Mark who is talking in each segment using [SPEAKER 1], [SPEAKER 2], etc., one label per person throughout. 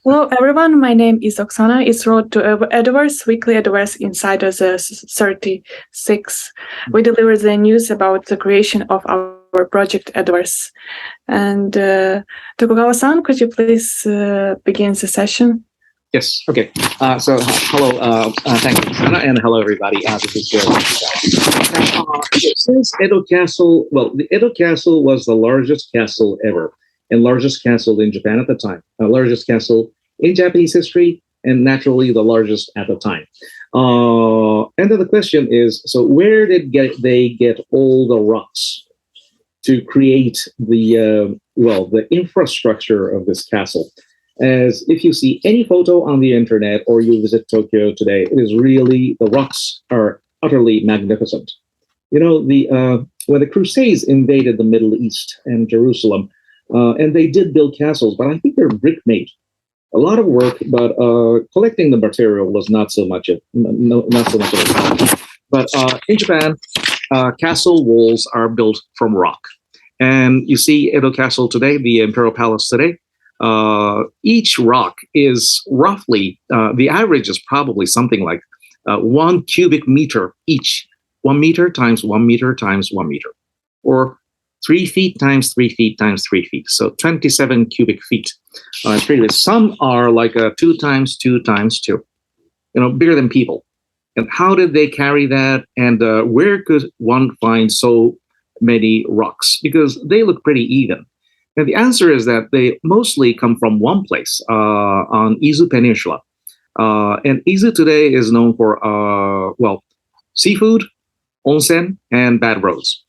[SPEAKER 1] Hello, everyone. My name is Oksana. It's road to Edoverse, weekly Edoverse Insider 36. We deliver the news about the creation of our project Edoverse. And Tokugawa-san, could you please begin the session?
[SPEAKER 2] Yes. Okay. So hello. Thank you, Oksana, and hello, everybody. This is Joe. Since Edo Castle, the Edo Castle was the largest castle ever. And largest castle in Japan at the time, largest castle in Japanese history, and naturally the largest at the time. And then the question is, so where did they get all the rocks to create the infrastructure of this castle? As if you see any photo on the internet or you visit Tokyo today, it is really, the rocks are utterly magnificent. You know, when the Crusades invaded the Middle East and Jerusalem, and they did build castles, but I think they're brick made. A lot of work, but collecting the material was not so much of it. But in Japan, castle walls are built from rock. And you see Edo Castle today, the Imperial Palace today, each rock is roughly, the average is probably something like 1 cubic meter each. 1 meter times 1 meter times 1 meter. Or 3 feet times 3 feet times 3 feet. So 27 cubic feet. Some are like 2 times 2 times 2, bigger than people. And how did they carry that? And where could one find so many rocks? Because they look pretty even. And the answer is that they mostly come from one place on Izu Peninsula. And Izu today is known for, seafood, onsen, and bad roads.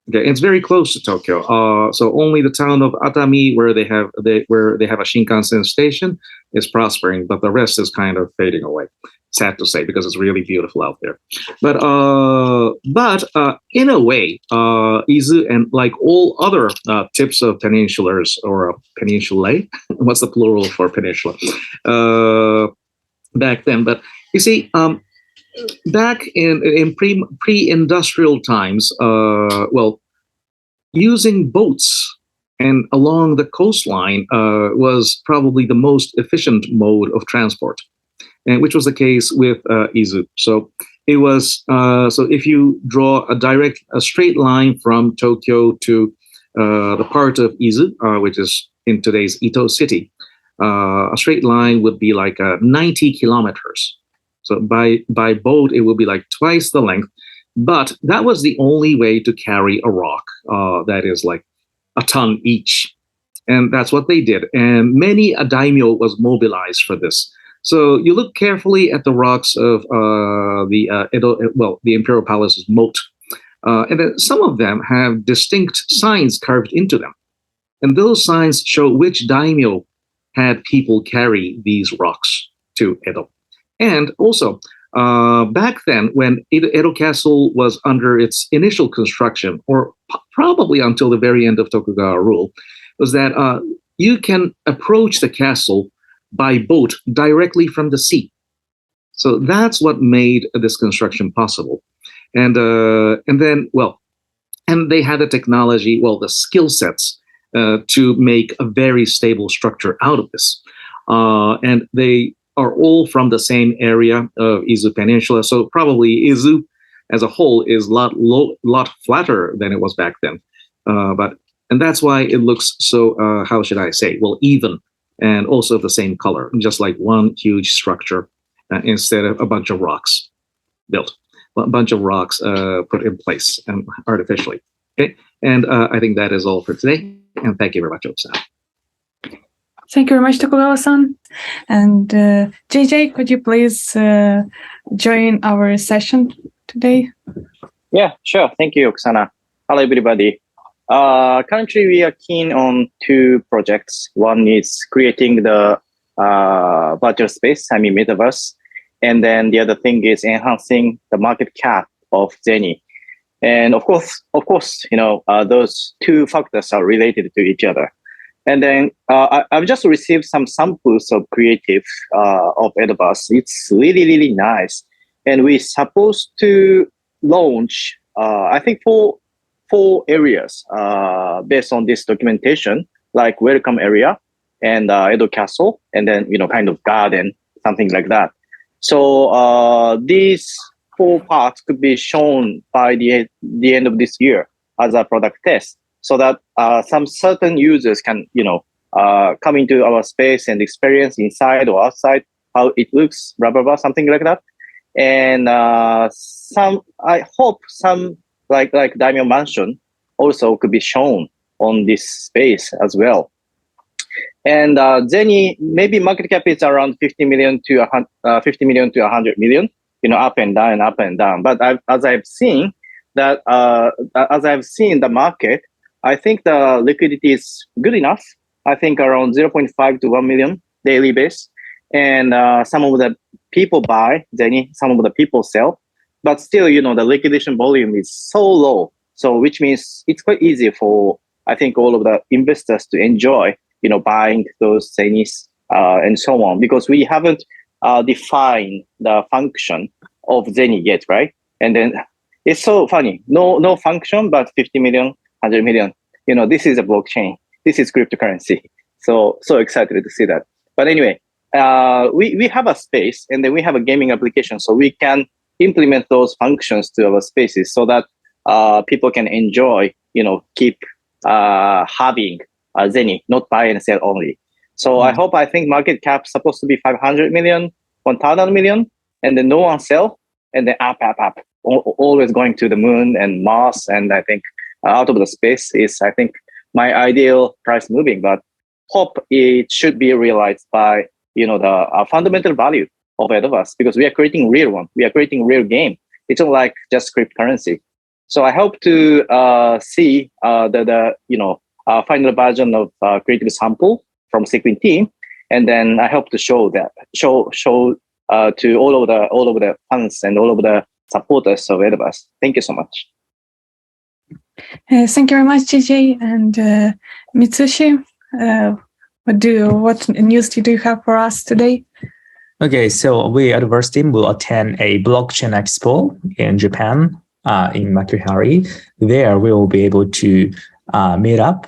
[SPEAKER 2] Okay, it's very close to Tokyo. So only the town of Atami, where they have a Shinkansen station, is prospering, but the rest is kind of fading away. Sad to say, because it's really beautiful out there. But in a way, Izu, and like all other tips of peninsulars or peninsulae, what's the plural for peninsula? Back then, but you see. Back in pre-industrial times, using boats and along the coastline was probably the most efficient mode of transport, and which was the case with Izu. So it was so if you draw a straight line from Tokyo to the part of Izu, which is in today's Ito City, a straight line would be like 90 kilometers. So by boat, it will be like twice the length. But that was the only way to carry a rock that is like a ton each. And that's what they did. And many a daimyo was mobilized for this. So you look carefully at the rocks of the Imperial Palace's moat. And then some of them have distinct signs carved into them. And those signs show which daimyo had people carry these rocks to Edo. And also, back then, when Edo Castle was under its initial construction, or probably until the very end of Tokugawa rule, was that you can approach the castle by boat directly from the sea. So that's what made this construction possible. And they had the technology, the skill sets to make a very stable structure out of this. And they are all from the same area of Izu Peninsula. So probably Izu as a whole is a lot flatter than it was back then. And that's why it looks so, even, and also the same color, just like one huge structure instead of a bunch of rocks built, a bunch of rocks put in place artificially. Okay, and I think that is all for today. And thank you very much, Oksana.
[SPEAKER 1] Thank you very much, Tokugawa-san. And JJ, could you please join our session today?
[SPEAKER 3] Yeah, sure. Thank you, Oksana. Hello, everybody. Currently, we are keen on 2 projects. One is creating the virtual space, Metaverse. And then the other thing is enhancing the market cap of Zenny. And of course, those 2 factors are related to each other. And then I've just received some samples of creative of Edoverse. It's really, really nice. And we're supposed to launch, I think, 4 areas based on this documentation, like welcome area, and Edo Castle, and then, kind of garden, something like that. So these 4 parts could be shown by the end of this year as a product test, so that some certain users can, come into our space and experience inside or outside how it looks, blah, blah, blah, something like that. And I hope some like Daimyo Mansion also could be shown on this space as well. And Zeni, maybe market cap is around 50 million to 100 million, up and down. But as I've seen the market, I think the liquidity is good enough. I think around 0.5 to 1 million daily base. And some of the people buy Zeni, some of the people sell. But still, the liquidation volume is so low. So which means it's quite easy for, I think, all of the investors to enjoy, buying those Zenis and so on, because we haven't defined the function of Zeni yet, right? And then it's so funny. No function, but 50 million, 100 million. This is a blockchain. This is cryptocurrency. So excited to see that. But anyway, we have a space, and then we have a gaming application, so we can implement those functions to our spaces so that people can enjoy, keep having Zeni, not buy and sell only. So I think market cap supposed to be 500 million, 1,000 million, and then no one sell, and then up. Always going to the moon and Mars, and I think out of the space is, I think, my ideal price moving. But hope it should be realized by, the fundamental value of Edoverse, because we are creating real one. We are creating real game. It's not like just cryptocurrency. So I hope to see the final version of creative sample from Sequin team, and then I hope to show to all of the fans and all of the supporters of Edoverse. Thank you so much.
[SPEAKER 1] Thank you very much, JJ and Mitsushi. What news do you have for us today?
[SPEAKER 4] Okay, so we at Edoverse team will attend a blockchain expo in Japan, in Makuhari. There we will be able to meet up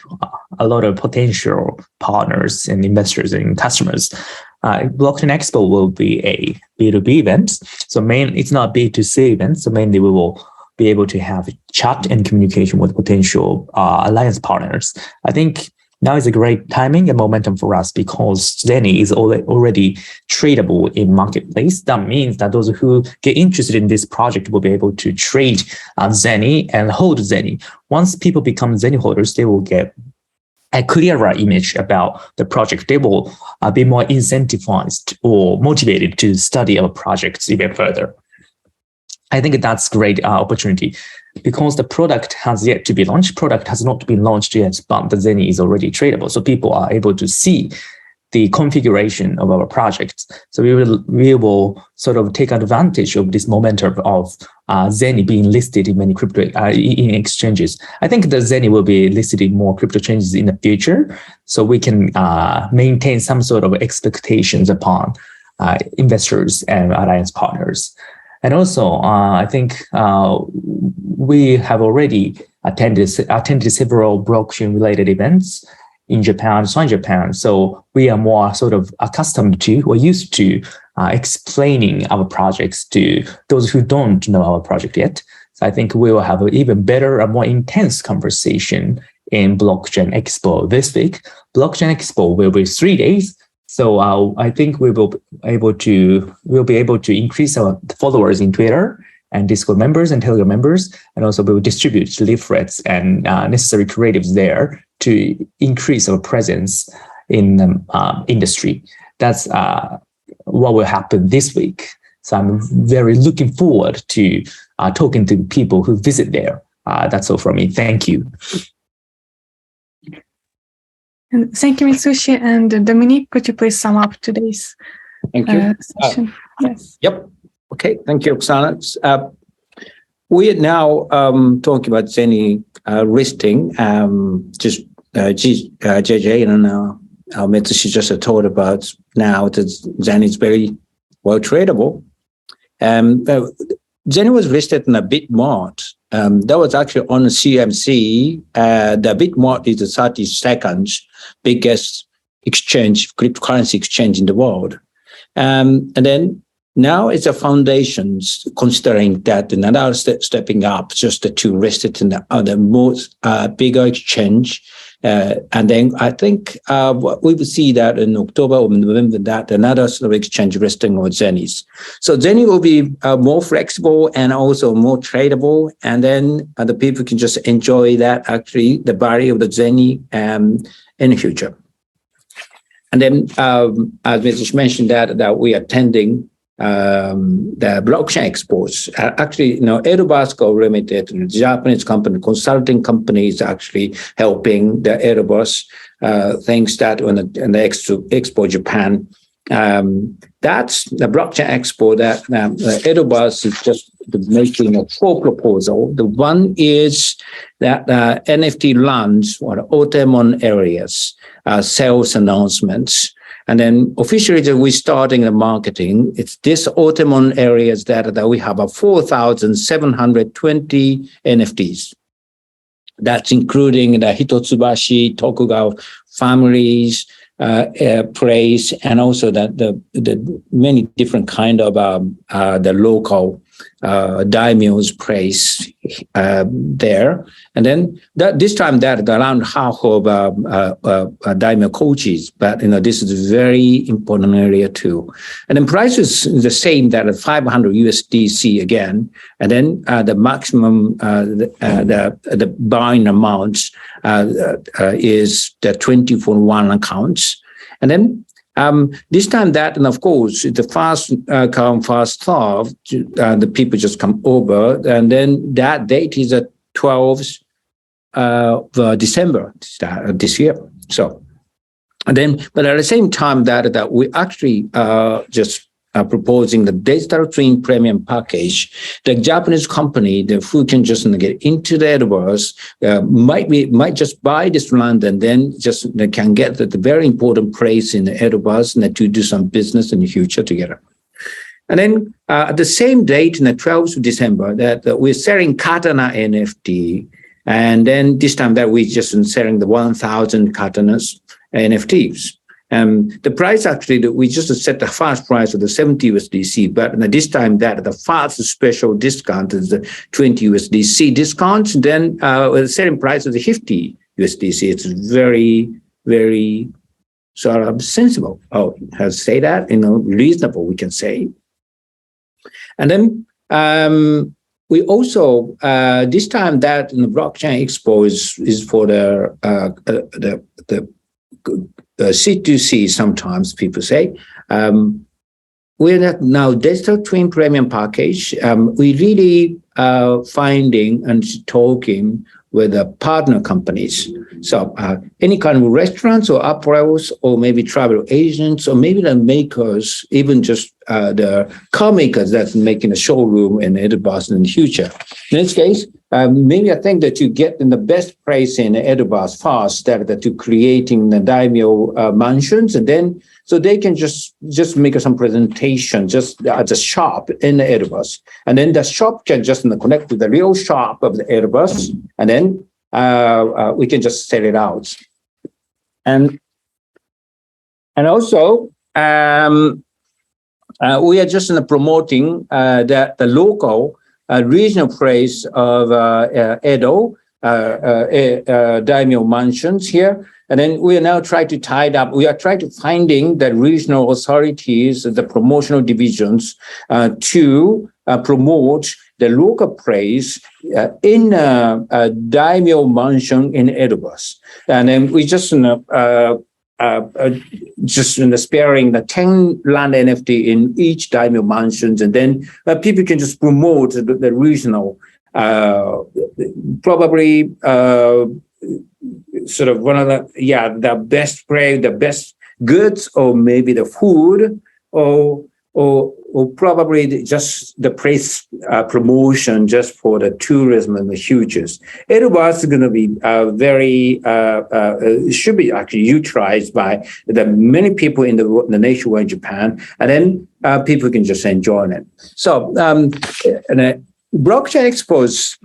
[SPEAKER 4] a lot of potential partners and investors and customers. Blockchain expo will be a B2B event. So it's not B2C event. So mainly we will be able to have chat and communication with potential alliance partners. I think now is a great timing and momentum for us because Zeni is already tradable in marketplace. That means that those who get interested in this project will be able to trade Zeni and hold Zeni. Once people become Zeni holders, they will get a clearer image about the project. They will be more incentivized or motivated to study our projects even further. I think that's a great opportunity because the product has yet to be launched. Product has not been launched yet, but the Zeni is already tradable. So people are able to see the configuration of our projects. So we will sort of take advantage of this momentum of Zeni being listed in many crypto in exchanges. I think the Zeni will be listed in more crypto exchanges in the future. So we can maintain some sort of expectations upon investors and alliance partners. And also, I think we have already attended several blockchain-related events in Japan, So we are more sort of accustomed to or used to explaining our projects to those who don't know our project yet. So I think we will have an even better, a more intense conversation in Blockchain Expo this week. Blockchain Expo will be 3 days. So I think we'll be able to increase our followers in Twitter and Discord members and Telegram members, and also we will distribute leaflets and necessary creatives there to increase our presence in the industry. That's what will happen this week. So I'm very looking forward to talking to people who visit there. That's all from me. Thank you.
[SPEAKER 1] Thank you, Mitsushi. And Dominique, could you please sum up today's session? Yes.
[SPEAKER 5] Yep. Okay. Thank you, Oksana. We are now talking about Zeni listing. JJ and Mitsushi just told about now that Zeni is very well tradable. Zeni was listed in a BitMart. That was actually on the CMC. The BitMart is the 32nd biggest exchange, cryptocurrency exchange in the world. And then now it's a foundations considering that another stepping up just to list it in the most bigger exchange. And then I think we will see that in October or November that another sort of exchange listing of Zennies. So Zenny will be more flexible and also more tradable. And then the people can just enjoy that actually the value of the Zenny in the future. And then as Mrs. mentioned that we are attending the blockchain expos. Actually, Edo Period Limited, the Japanese company, consulting company is actually helping the Edoverse things that on the Expo Japan. That's the blockchain expo that Edoverse is just making a full proposal. The one is that NFT launch or autumn areas, sales announcements. And then officially we're starting the marketing. It's this autumn areas that we have 4,720 NFTs. That's including the Hitotsubashi, Tokugawa families, praise, and also the many different kind of the local daimyo's praise there. And then this time that around half of daimyo coaches, but this is a very important area too. And then price is the same that at 500 USDC again, and then the maximum the buying amount is the 24/1 accounts. And then this time that, and of course, the fast come, fast serve, the people just come over, and then that date is the 12th of December this year. So, and then, but at the same time that we actually just proposing the digital twin premium package. The Japanese company, who can just get into the Edoverse, might just buy this land and then just they can get the very important place in the Edoverse and to do some business in the future together. And then at the same date, in the 12th of December, that we're selling Katana NFT. And then this time that we're just selling the 1,000 Katanas NFTs. The price actually, we just set the fast price of the 70 USDC, but this time that the fast special discount is the 20 USDC discount. Then the selling price is 50 USDC. It's very, very sort of sensible. Oh, how to say that? Reasonable, we can say. And then we also this time that in the blockchain expo is for the C2C, sometimes people say. We're now digital twin premium package. We really finding and talking with the partner companies. So any kind of restaurants or apparels or maybe travel agents or maybe the makers, even just the car makers that's making a showroom in Edoverse in the future. In this case, maybe I think that you get in the best place in Edoverse fast that to creating the daimyo mansions, and then so they can just make some presentation just at the shop in the Edoverse, and then the shop can just connect to the real shop of the Edoverse, and then we can just sell it out, and also we are just promoting the local regional place of Edo, daimyo mansions here. And then we are now trying to tie it up. We are trying to finding the regional authorities, the promotional divisions to promote the local place in a daimyo mansion in Edoverse. And then we just sparing the 10 land NFT in each daimyo mansions, and then people can just promote the regional, probably sort of one of the best play, the best goods, or maybe the food, or probably just the place promotion just for the tourism and the futures. Edoverse is going to be very should be actually utilized by the many people in the nationwide Japan, and then people can just enjoy it. So Blockchain Expos,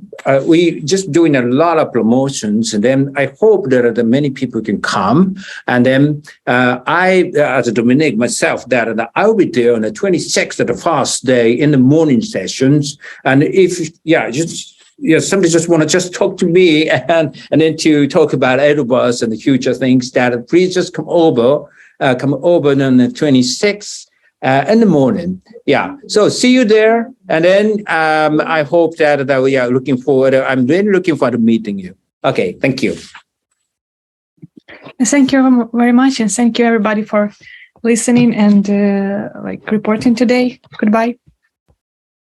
[SPEAKER 5] we just doing a lot of promotions, and then I hope that many people can come. And then I, as a Dominic myself, that I will be there on the 26th of the first day in the morning sessions. And if, somebody just want to just talk to me and then to talk about Edo Bus and the future things, that please just come over on the 26th. In the morning. Yeah. So see you there. And then I hope that we are looking forward. I'm really looking forward to meeting you. Okay. Thank you.
[SPEAKER 1] Thank you very much. And thank you everybody for listening and reporting today. Goodbye.